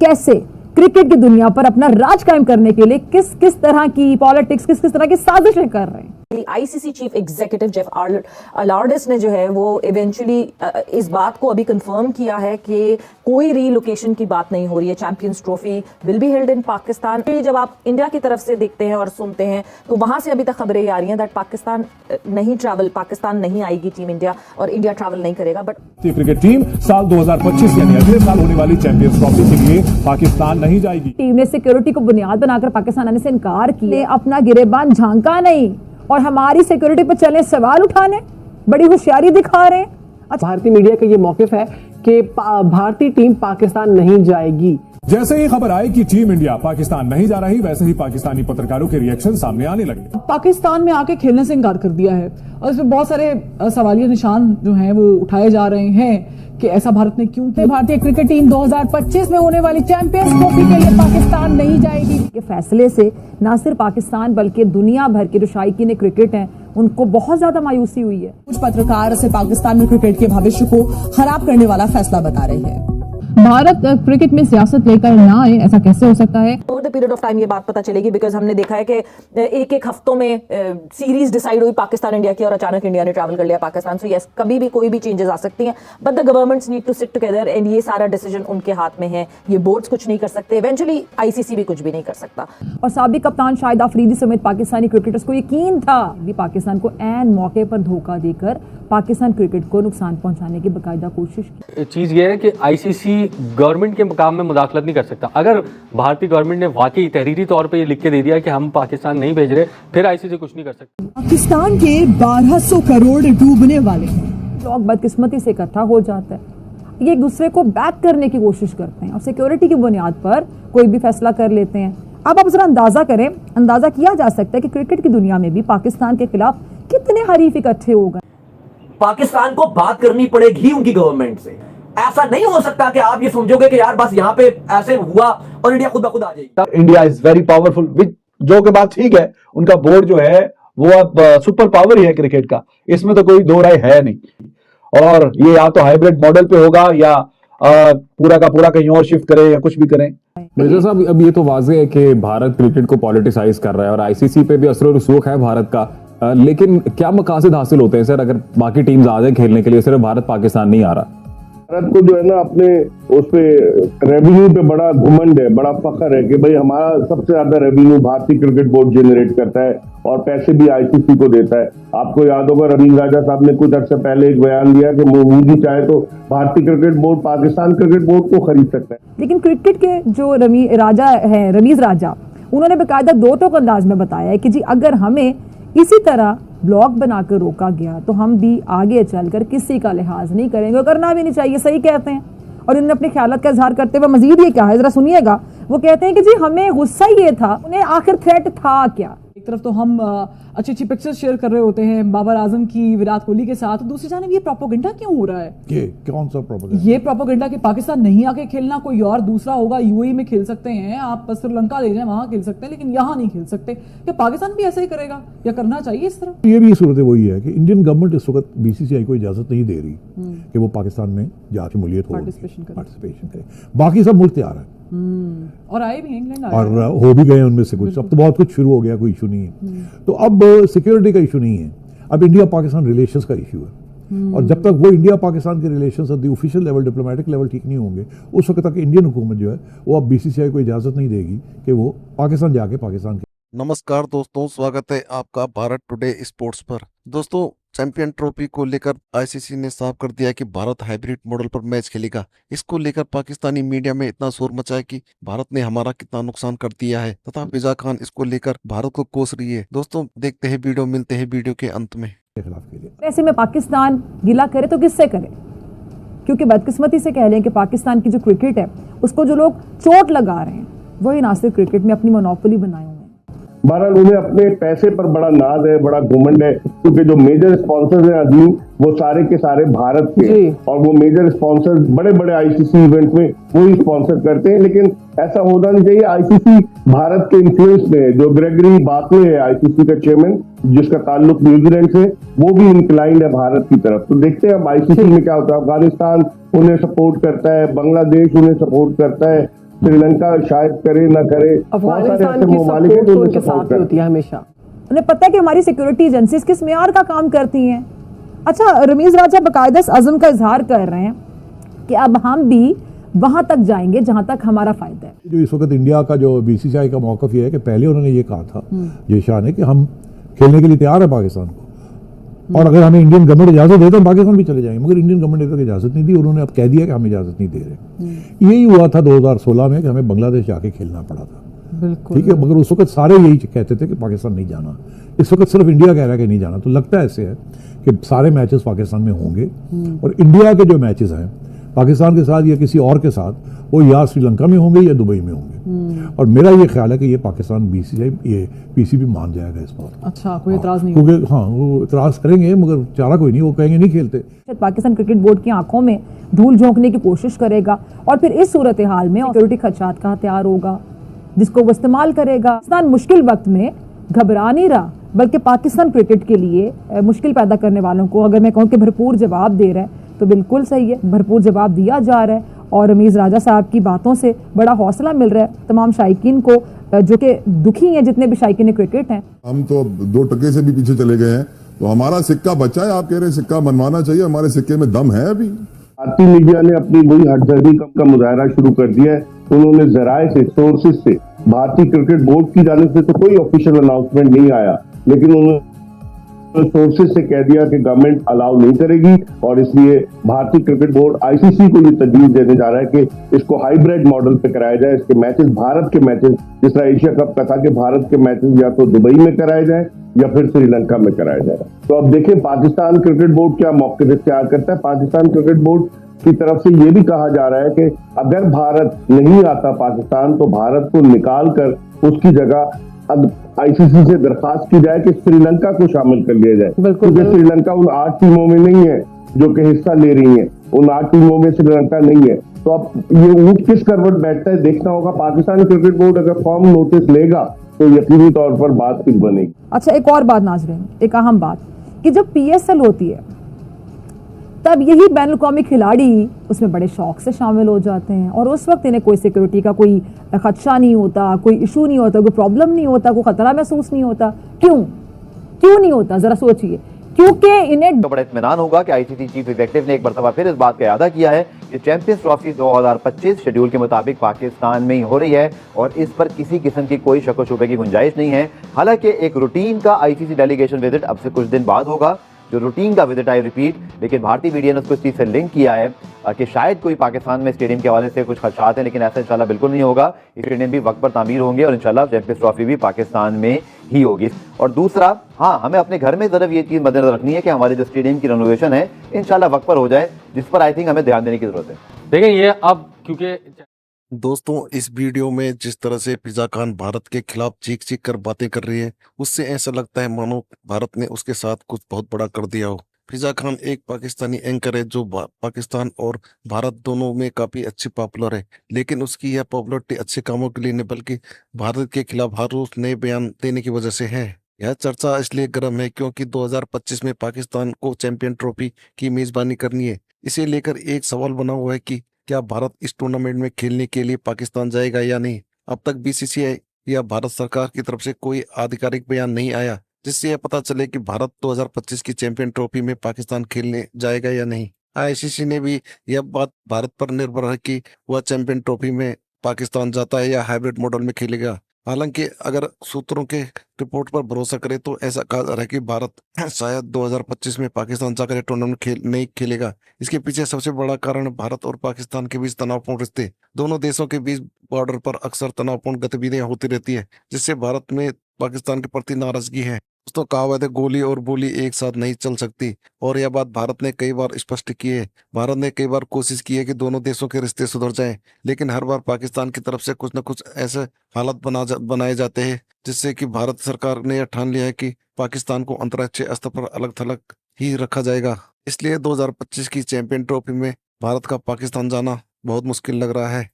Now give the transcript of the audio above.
कैसे क्रिकेट की दुनिया पर अपना राज कायम करने के लिए किस किस तरह की पॉलिटिक्स, किस किस तरह की साजिशें कर रहे हैं। आईसीसी चीफ एग्जीक्यूटिव जेफ अलार्डिस ने जो है वो इवेंचुअली इस बात को अभी कंफर्म किया है कि कोई रीलोकेशन की बात नहीं हो रही है। Champions trophy will be held in Pakistan. जब आप इंडिया की तरफ से देखते हैं और सुनते हैं तो वहां से अभी तक खबरें आ रही हैं दैट पाकिस्तान नहीं आएगी टीम इंडिया और इंडिया ट्रैवल नहीं करेगा। बट क्रिकेट टीम साल 2025 यानी अगले साल होने वाली चैंपियंस ट्रॉफी के लिए पाकिस्तान नहीं जाएगी। टीम ने सिक्योरिटी को बुनियाद बनाकर पाकिस्तान आने से इनकार किया, अपना गिरेबान झांका नहीं और हमारी सिक्योरिटी पर चले सवाल उठाने बड़ी होशियारी दिखा रहे हैं। भारतीय मीडिया का ये मौकिफ है कि भारतीय टीम पाकिस्तान नहीं जाएगी। जैसे ही खबर आई कि टीम इंडिया पाकिस्तान नहीं जा रही, वैसे ही पाकिस्तानी पत्रकारों के रिएक्शन सामने आने लगे। पाकिस्तान में आके खेलने से इनकार कर दिया है और इसमें बहुत सारे सवालिया निशान जो हैं वो उठाए जा रहे हैं कि ऐसा भारत ने क्यों किया। भारतीय क्रिकेट टीम 2025 में होने वाली चैंपियंस ट्रॉफी के लिए पाकिस्तान नहीं जाएगी के फैसले से न सिर्फ पाकिस्तान बल्कि दुनिया भर के जो शायकीन क्रिकेट हैं उनको बहुत ज्यादा मायूसी हुई है। कुछ पत्रकार इसे पाकिस्तान में क्रिकेट के भविष्य को खराब करने वाला फैसला बता रहे हैं। भारत क्रिकेट में सियासत लेकर ना आए, ऐसा कैसे हो सकता है? Over the period of time ये बात पता चलेगी बिकॉज हमने देखा है कि एक एक हफ्तों में सीरीज डिसाइड हुई पाकिस्तान इंडिया की और अचानक इंडिया ने ट्रैवल कर लिया पाकिस्तान। सो यस, कभी भी कोई भी चेंजेस आ सकती हैं but the governments need to sit together and ये सारा डिसीजन उनके हाथ में है। ये बोर्ड्स कुछ नहीं कर सकते, इवेंचुअली आईसीसी भी कुछ भी नहीं कर सकता। और साबिक कप्तान शाहिद अफरीदी समेत पाकिस्तानी क्रिकेटर्स को यकीन था कि पाकिस्तान को ऐन मौके पर धोखा देकर पाकिस्तान क्रिकेट को नुकसान पहुंचाने की बाकायदा कोशिश की। चीज़ ये है कि आईसीसी गवर्नमेंट के काम में मुदाखलत नहीं कर सकता। अगर भारतीय गवर्नमेंट ने वाकई तहरीरी तौर पे ये लिख के दे दिया कि हम पाकिस्तान नहीं भेज रहे, फिर आईसीसी कुछ नहीं कर सकता। पाकिस्तान के 1200 करोड़ डूबने वाले हैं। लोग बदकिस्मती से इकट्ठा हो जाता है, ये एक दूसरे को बैक करने की कोशिश करते हैं और सिक्योरिटी की बुनियाद पर कोई भी फैसला कर लेते हैं। अब आप जरा अंदाजा करें, अंदाजा किया जा सकता है कि क्रिकेट की दुनिया में भी पाकिस्तान के खिलाफ कितने हरीफ इकट्ठे हो गए। पाकिस्तान को बात करनी पड़ेगी उनकी गवर्नमेंट से। ऐसा नहीं हो सकता कि आप ये समझोगे कि यार बस यहाँ पे ऐसे हुआ और इंडिया खुद ब खुद आ जाएगी। इंडिया इज वेरी पावरफुल, जो के बात ठीक है, उनका बोर्ड जो है वो अब सुपर पावर ही है क्रिकेट का, इसमें तो कोई दो राय है नहीं। और ये या तो हाइब्रिड मॉडल पे होगा या पूरा का पूरा कहीं और शिफ्ट करें या कुछ भी करें। मिर्जा साहब, अब ये तो वाज़ेह है कि भारत क्रिकेट को पॉलिटिसाइज कर रहा है और आईसीसी पे भी असर और रसूख है भारत का, लेकिन क्या मकासद हासिल होते हैं सर अगर बाकी टीम्स आ जाए खेलने के लिए, सिर्फ भारत पाकिस्तान नहीं आ रहा? भारत को जो है ना अपने उस पे रेवेन्यू पे बड़ा घुमंड है, बड़ा फख्र है कि भाई हमारा सबसे ज्यादा रेवेन्यू भारतीय क्रिकेट बोर्ड जनरेट करता है और पैसे भी आईसीसी को देता है। आपको याद होगा रवींद्र राजा साहब ने कुछ अर्से पहले एक बयान दिया कि मोदी चाहे तो भारतीय cricket board Pakistan cricket board को खरीद सकता है। लेकिन क्रिकेट के जो रमीज राजा उन्होंने बेकायदा दो टोक अंदाज में बताया है कि जी अगर हमें इसी तरह ब्लॉग बनाकर रोका गया तो हम भी आगे चलकर किसी का लिहाज नहीं करेंगे और करना भी नहीं चाहिए। सही कहते हैं। और इन्होंने अपने ख्यालात का इजहार करते हुए मजीद ये कहा है, जरा सुनिएगा। वो कहते हैं कि जी हमें गुस्सा ये था, उन्हें आखिर थ्रेट था क्या। एक तरफ तो हम अच्छी अच्छी पिक्चर्स शेयर कर रहे होते हैं बाबर आजम की विराट कोहली के साथ, दूसरी जानिब ये प्रोपेगेंडा क्यों हो रहा है? ये कौन सा प्रोपेगेंडा? ये प्रोपेगेंडा कि पाकिस्तान नहीं आके खेलना, कोई और दूसरा होगा, यूएई में खेल सकते हैं, आप श्रीलंका ले जाएं वहां खेल सकते हैं, लेकिन यहाँ नहीं खेल सकते। क्या पाकिस्तान भी ऐसा ही करेगा या करना चाहिए इस तरह? ये भी सूरत वही है कि इंडियन गवर्नमेंट इस वक्त बीसीसीआई को इजाजत नहीं दे रही कि वो पाकिस्तान में जाके शमूलियत हो, पार्टिसिपेशन करे। बाकी सब मुल्क तैयार है और आए भी इंग्लैंड और हो भी गए उनमें से कुछ। अब तो बहुत कुछ शुरू हो गया, कोई इशू नहीं है। तो अब सिक्योरिटी का इशू नहीं है, अब इंडिया पाकिस्तान रिलेशंस का इशू है। और जब तक वो इंडिया पाकिस्तान के relations at the official level, diplomatic level ठीक नहीं होंगे, उस वक्त तक इंडियन हुकूमत जो है वो अब बीसीसीआई को इजाजत नहीं देगी कि वो पाकिस्तान जाके पाकिस्तान के। नमस्कार दोस्तों, स्वागत है आपका भारत टुडे स्पोर्ट्स पर। दोस्तों, चैंपियन ट्रॉफी को लेकर आईसीसी ने साफ कर दिया कि भारत हाइब्रिड मॉडल पर मैच खेलेगा। इसको लेकर पाकिस्तानी मीडिया में इतना शोर मचा है कि भारत ने हमारा कितना नुकसान कर दिया है तथा फिजा खान इसको लेकर भारत को कोस रही है। दोस्तों देखते हैं वीडियो, मिलते हैं वीडियो के अंत में। ऐसे में पाकिस्तान गिला करे तो किससे करे? क्योंकि बदकिस्मती से कह लें कि पाकिस्तान की जो क्रिकेट है उसको जो लोग चोट लगा रहे हैं वही ना सिर्फ क्रिकेट में अपनी मोनोपोली बनाए हुए हैं। बहरहाल उन्हें अपने पैसे पर बड़ा नाज है, बड़ा घुमंड है, क्योंकि जो मेजर स्पॉन्सर्स हैं अजीम वो सारे के सारे भारत के, और वो मेजर स्पॉन्सर्स बड़े बड़े आईसीसी इवेंट में वो ही स्पॉन्सर करते हैं। लेकिन ऐसा होना नहीं चाहिए। आईसीसी भारत के इन्फ्लुएंस में, जो ग्रेगरी बाकले है आईसीसी का चेयरमैन जिसका ताल्लुक न्यूजीलैंड से, वो भी इंक्लाइंड है भारत की तरफ। तो देखते हैं अब आईसीसी में क्या होता है। अफगानिस्तान उन्हें सपोर्ट करता है, बांग्लादेश उन्हें सपोर्ट करता है, श्रीलंका शायद करे ना करे, बहुत सारे अफगानिस्तान ऐसे की ममालिक हैं सपोर्ट जो तो उन्हें उनके support साथ ही करते होती है हमेशा। उन्हें पता है कि हमारी सिक्योरिटी एजेंसीज किस मेयार का काम करती हैं। अच्छा, रमीज राजा बाकायदा इस अज़्म का इजहार कर रहे हैं कि अब हम भी वहां तक जाएंगे जहां तक हमारा फायदा है। जो इस वक्त इंडिया का जो बीसीसीआई का मौक़िफ़ ये है कि पहले उन्होंने ये कहा था जेशाह ने कि हम खेलने के लिए तैयार है पाकिस्तान को, और अगर हमें इंडियन गवर्नमेंट इजाज़त दे तो हम पाकिस्तान भी चले जाएंगे, मगर इंडियन गवर्नमेंट ने तो इजाज़त नहीं दी। उन्होंने अब कह दिया कि हम इजाज़त नहीं दे रहे। यही हुआ था 2016 में कि हमें बांग्लादेश जाके खेलना पड़ा था, बिल्कुल ठीक है, मगर उस वक्त सारे यही कहते थे कि पाकिस्तान नहीं जाना। इस वक्त सिर्फ इंडिया कह रहा है कि नहीं जाना। तो लगता ऐसे है कि सारे मैचेस पाकिस्तान में होंगे, और इंडिया के जो मैचेस हैं पाकिस्तान के साथ या किसी और के साथ, वो या श्रीलंका में होंगे या दुबई में होंगे। और मेरा ये ख्याल है कि ये पाकिस्तान बीसीसीआई ये पीसीबी मान जाएगा इस बात। अच्छा, कोई एतराज नहीं क्योंकि हाँ, वो इतराज करेंगे मगर चारा कोई नहीं, वो कहेंगे नहीं खेलते। पाकिस्तान क्रिकेट बोर्ड की आंखों में धूल झोंकने की कोशिश करेगा, और फिर इस सूरत हाल में सिक्योरिटी खदशात का हथियार होगा जिसको वो इस्तेमाल करेगा। पाकिस्तान मुश्किल वक्त में घबरा नहीं रहा, बल्कि पाकिस्तान क्रिकेट के लिए मुश्किल पैदा करने वालों को अगर मैं कहूँ कि भरपूर जवाब दे रहा है तो बिल्कुल सही है, भरपूर जवाब दिया जा रहा है। और रमीज राजा साहब की बातों से बड़ा हौसला मिल रहा है तमाम शायकीन को, जो कि दुखी हैं जितने भी शायकीन क्रिकेट हैं। हम तो 2 टके से भी पीछे चले गए हैं, तो हमारा सिक्का बचा है। आप कह रहे हैं सिक्का बनवाना चाहिए, हमारे सिक्के में दम है अभी। भारतीय मीडिया ने अपनी वही हटदर्दी का मुजाहरा शुरू कर दिया है। उन्होंने जराए से, सोर्सेज से, भारतीय क्रिकेट बोर्ड की जानिब से तो कोई ऑफिशियल अनाउंसमेंट नहीं आया, लेकिन उन्होंने सोर्सेज से कह दिया कि गवर्नमेंट अलाउ नहीं करेगी, और इसलिए भारतीय क्रिकेट बोर्ड आईसीसी को ये तजवीज देने जा रहा है कि इसको हाइब्रिड मॉडल पे कराया जाए। इसके मैचेस, भारत के मैचेस, जिस तरह एशिया कप का था कि भारत के मैचेस या तो दुबई में कराए जाए या फिर श्रीलंका में कराया जाए। तो अब देखें पाकिस्तान क्रिकेट बोर्ड क्या मौके इख्तियार करता है। पाकिस्तान क्रिकेट बोर्ड की तरफ से ये भी कहा जा रहा है कि अगर भारत नहीं आता पाकिस्तान, तो भारत को निकाल कर उसकी जगह आईसीसी से दरखास्त की जाए कि श्रीलंका को शामिल कर लिया जाए, क्योंकि श्रीलंका उन 8 टीमों में नहीं है जो कि हिस्सा ले रही हैं। उन 8 टीमों में श्रीलंका नहीं है। तो अब ये ऊंट किस करवट बैठता है देखना होगा। पाकिस्तान क्रिकेट बोर्ड अगर फॉर्म नोटिस लेगा तो यकीनी तौर पर बात फिर बनेगी। अच्छा, एक और बात नाज़रीन, एक अहम बात कि जब पीएसएल होती है तब यही बैनुल अक़वामी खिलाड़ी उसमें बड़े शौक से शामिल हो जाते हैं, और उस वक्त इन्हें कोई सिक्योरिटी का कोई खदशा नहीं होता, कोई इशू नहीं होता, कोई प्रॉब्लम नहीं होता, कोई खतरा महसूस नहीं होता। क्यों नहीं होता, जरा सोचिए। क्योंकि इन्हें बड़ा इत्मीनान होगा कि आईसीसी चीफ एग्जीक्यूटिव ने एक मरतबा फिर इस बात का इरादा किया है कि चैंपियंस ट्रॉफी 2025 शेड्यूल के मुताबिक पाकिस्तान में ही हो रही है, और इस पर किसी किस्म की कोई शक व शुबे की गुंजाइश नहीं है। हालांकि एक रूटीन का आईसीसी डेलीगेशन विजिट अब से कुछ दिन बाद होगा, जो रूटीन का विजिट, आई रिपीट, लेकिन भारतीय मीडिया ने उसको इस चीज़ से लिंक किया है कि शायद कोई पाकिस्तान में स्टेडियम के हवाले से कुछ खदशात हैं, लेकिन ऐसा इंशाल्लाह बिल्कुल नहीं होगा। स्टेडियम भी वक्त पर तामीर होंगे और इंशाल्लाह चैंपियंस ट्रॉफी भी पाकिस्तान में ही होगी। और दूसरा, हाँ, हमें अपने घर में ज़रूर ये चीज़ मद्देनजर रखनी है कि हमारे जो स्टेडियम की रेनोवेशन है इंशाल्लाह वक्त पर हो जाए, जिस पर आई थिंक हमें ध्यान देने की जरूरत है। देखें ये अब क्योंकि दोस्तों, इस वीडियो में जिस तरह से फिजा खान भारत के खिलाफ चीख चीख कर बातें कर रही है, उससे ऐसा लगता है मानो भारत ने उसके साथ कुछ बहुत बड़ा कर दिया हो। फिजा खान एक पाकिस्तानी एंकर है जो पाकिस्तान और भारत दोनों में काफी अच्छी पॉपुलर है, लेकिन उसकी यह पॉपुलरिटी अच्छे कामों के लिए नहीं बल्कि भारत के खिलाफ हर रोज नए बयान देने की वजह से है। यह चर्चा इसलिए गर्म है क्योंकि 2025 में पाकिस्तान को चैंपियन ट्रॉफी की मेजबानी करनी है। इसे लेकर एक सवाल बना हुआ है कि क्या भारत इस टूर्नामेंट में खेलने के लिए पाकिस्तान जाएगा या नहीं। अब तक बीसीसीआई या भारत सरकार की तरफ से कोई आधिकारिक बयान नहीं आया जिससे यह पता चले कि भारत 2025 की चैंपियन ट्रॉफी में पाकिस्तान खेलने जाएगा या नहीं। आईसीसी ने भी यह बात भारत पर निर्भर है कि वह चैंपियन ट्रॉफी में पाकिस्तान जाता है या हाइब्रिड मॉडल में खेलेगा। हालांकि अगर सूत्रों के रिपोर्ट पर भरोसा करें तो ऐसा कहा जा रहा है कि भारत शायद 2025 में पाकिस्तान जाकर टूर्नामेंट नहीं खेलेगा। इसके पीछे सबसे बड़ा कारण भारत और पाकिस्तान के बीच तनावपूर्ण रिश्ते। दोनों देशों के बीच बॉर्डर पर अक्सर तनावपूर्ण गतिविधियां होती रहती है, जिससे भारत में पाकिस्तान के प्रति नाराजगी है। दोस्तों, कहावत है गोली और बोली एक साथ नहीं चल सकती, और यह बात भारत ने कई बार स्पष्ट की है। भारत ने कई बार कोशिश की है कि दोनों देशों के रिश्ते सुधर जाएं, लेकिन हर बार पाकिस्तान की तरफ से कुछ न कुछ ऐसे हालात बनाए जाते हैं जिससे कि भारत सरकार ने यह ठान लिया है कि पाकिस्तान को अंतर्राष्ट्रीय स्तर पर अलग थलग ही रखा जाएगा। इसलिए 2025 की चैंपियन ट्रॉफी में भारत का पाकिस्तान जाना बहुत मुश्किल लग रहा है।